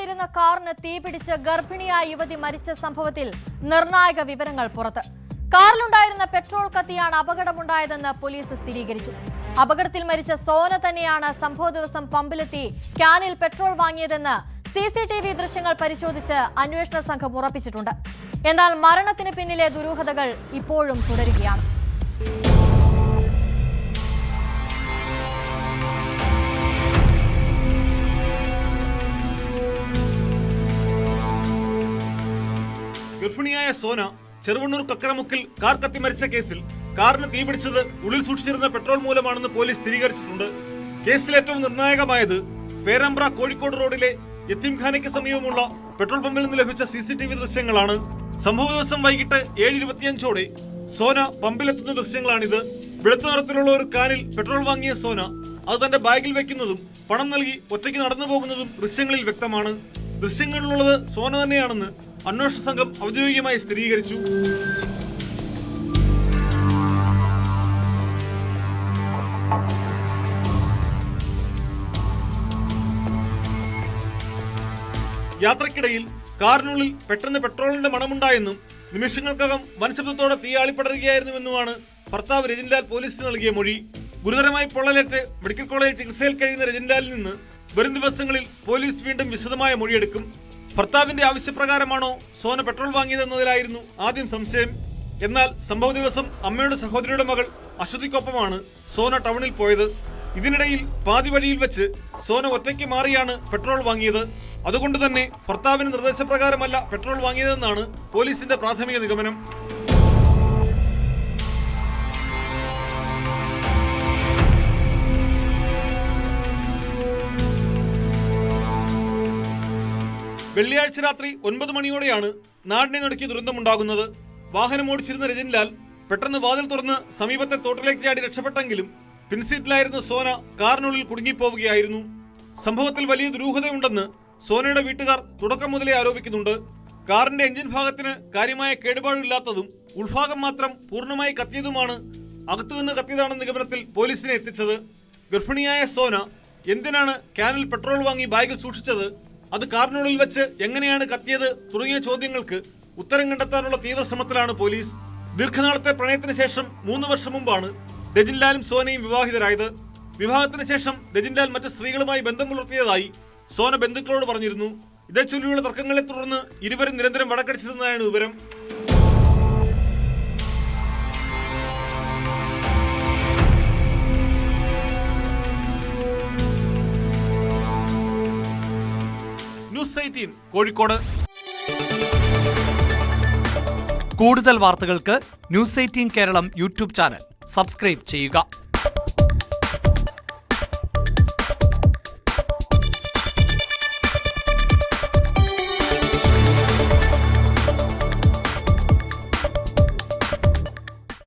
കാറിലുണ്ടായിരുന്ന കാറിന് തീപിടിച്ച് ഗർഭിണിയായ യുവതി മരിച്ച സംഭവത്തിൽ നിർണായക വിവരങ്ങൾ പുറത്ത്. കാറിലുണ്ടായിരുന്ന പെട്രോൾ കത്തിയാണ് അപകടമുണ്ടായതെന്ന് പോലീസ് സ്ഥിരീകരിച്ചു. അപകടത്തിൽ മരിച്ച സോന തന്നെയാണ് സംഭവ ദിവസം പമ്പിലെത്തി ക്യാനിൽ പെട്രോൾ വാങ്ങിയതെന്ന് CCTV ദൃശ്യങ്ങൾ പരിശോധിച്ച് അന്വേഷണ സംഘം ഉറപ്പിച്ചിട്ടുണ്ട്. എന്നാൽ മരണത്തിന് പിന്നിലെ ദുരൂഹതകൾ ഇപ്പോഴും തുടരുകയാണ്. ഗർഭിണിയായ സോന ചെറുവണ്ണൂർ കക്കരമുക്കിൽ കാർ കത്തി മരിച്ച കേസിൽ കാറിന് തീപിടിച്ചത് ഉള്ളിൽ സൂക്ഷിച്ചിരുന്ന പെട്രോൾ മൂലമാണെന്ന് പോലീസ് സ്ഥിരീകരിച്ചിട്ടുണ്ട്. കേസിൽ ഏറ്റവും നിർണായകമായത് പേരാമ്പ്ര കോഴിക്കോട് റോഡിലെ യത്തീംഖാനയ്ക്ക് സമീപമുള്ള പെട്രോൾ പമ്പിൽ നിന്ന് ലഭിച്ച CCTV ദൃശ്യങ്ങളാണ്. സംഭവ ദിവസം വൈകിട്ട് 7:25 സോന പമ്പിലെത്തുന്ന ദൃശ്യങ്ങളാണിത്. വെളുത്ത നിറത്തിലുള്ള ഒരു കാനിൽ പെട്രോൾ വാങ്ങിയ സോന അത് തന്റെ ബാഗിൽ വെക്കുന്നതും പണം നൽകി ഒറ്റയ്ക്ക് നടന്നു പോകുന്നതും ദൃശ്യങ്ങളിൽ വ്യക്തമാണ്. ദൃശ്യങ്ങളിലുള്ളത് സോന തന്നെയാണെന്ന് അന്വേഷണ സംഘം ഔദ്യോഗികമായി സ്ഥിരീകരിച്ചു. യാത്രക്കിടയിൽ കാറിനുള്ളിൽ പെട്ടെന്ന് പെട്രോളിന്റെ മണമുണ്ടായെന്നും നിമിഷങ്ങൾക്കകം വൻശബ്ദത്തോടെ തീയാളിപ്പടരുകയായിരുന്നുവെന്നുമാണ് ഭർത്താവ് രജിൻലാൽ പോലീസിന് നൽകിയ മൊഴി. ഗുരുതരമായി പൊള്ളലേറ്റ് മെഡിക്കൽ കോളേജിൽ ചികിത്സയിൽ കഴിയുന്ന രജിൻലാലിൽ നിന്ന് വരും ദിവസങ്ങളിൽ പോലീസ് വീണ്ടും വിശദമായ മൊഴിയെടുക്കും. ഭർത്താവിന്റെ ആവശ്യപ്രകാരമാണോ സോന പെട്രോൾ വാങ്ങിയതെന്നതിലായിരുന്നു ആദ്യം സംശയം. എന്നാൽ സംഭവ ദിവസം അമ്മയുടെ സഹോദരിയുടെ മകൾ അശ്വതിക്കൊപ്പമാണ് സോന ടൗണിൽ പോയത്. ഇതിനിടയിൽ പാതി വഴിയിൽ വെച്ച് സോന ഒറ്റയ്ക്ക് മാറിയാണ് പെട്രോൾ വാങ്ങിയത്. അതുകൊണ്ട് തന്നെ ഭർത്താവിന്റെ നിർദ്ദേശപ്രകാരമല്ല പെട്രോൾ വാങ്ങിയതെന്നാണ് പോലീസിന്റെ പ്രാഥമിക നിഗമനം. വെള്ളിയാഴ്ച രാത്രി 9 മണിയോടെയാണ് നാടിനെ നടുക്കിയ ദുരന്തമുണ്ടാകുന്നത്. വാഹനമോടിച്ചിരുന്ന രജിൻലാൽ പെട്ടെന്ന് വാതിൽ തുറന്ന് സമീപത്തെ തോട്ടിലേക്ക് ചാടി രക്ഷപ്പെട്ടെങ്കിലും പിൻസീറ്റിലായിരുന്ന സോന കാറിനുള്ളിൽ കുടുങ്ങിപ്പോവുകയായിരുന്നു. സംഭവത്തിൽ വലിയ ദുരൂഹതയുണ്ടെന്ന് സോനയുടെ വീട്ടുകാർ തുടക്കം മുതലേ ആരോപിക്കുന്നുണ്ട്. കാറിന്റെ എഞ്ചിൻ ഭാഗത്തിന് കാര്യമായ കേടുപാടില്ലാത്തതും ഉൾഭാഗം മാത്രം പൂർണ്ണമായി കത്തിയതുമാണ് അകത്തുനിന്ന് കത്തിയതാണെന്ന നിഗമനത്തിൽ പോലീസിനെ എത്തിച്ചത്. ഗർഭിണിയായ സോന എന്തിനാണ് ക്യാനിൽ പെട്രോൾ വാങ്ങി ബാഗിൽ സൂക്ഷിച്ചത്, അത് കാറിനുള്ളിൽ വെച്ച് എങ്ങനെയാണ് കത്തിയത് തുടങ്ങിയ ചോദ്യങ്ങൾക്ക് ഉത്തരം കണ്ടെത്താനുള്ള തീവ്ര ശ്രമത്തിലാണ് പോലീസ്. ദീർഘനാളത്തെ പ്രണയത്തിന് ശേഷം 3 വർഷം മുമ്പാണ് രജിൻലാലും സോനയും വിവാഹിതരായത്. വിവാഹത്തിന് ശേഷം രജിൻലാൽ മറ്റ് സ്ത്രീകളുമായി ബന്ധം പുലർത്തിയതായി സോന ബന്ധുക്കളോട് പറഞ്ഞിരുന്നു. ഇതേ ചൊല്ലിയുള്ള തർക്കങ്ങളെ തുടർന്ന് ഇരുവരും നിരന്തരം വഴക്കടിച്ചിരുന്നതാണ് വിവരം. ന്യൂസ് 18 കോഴിക്കോട്. കൂടുതൽ വാർത്തകൾക്ക് news 18 Keralam YouTube channel subscribe ചെയ്യുക.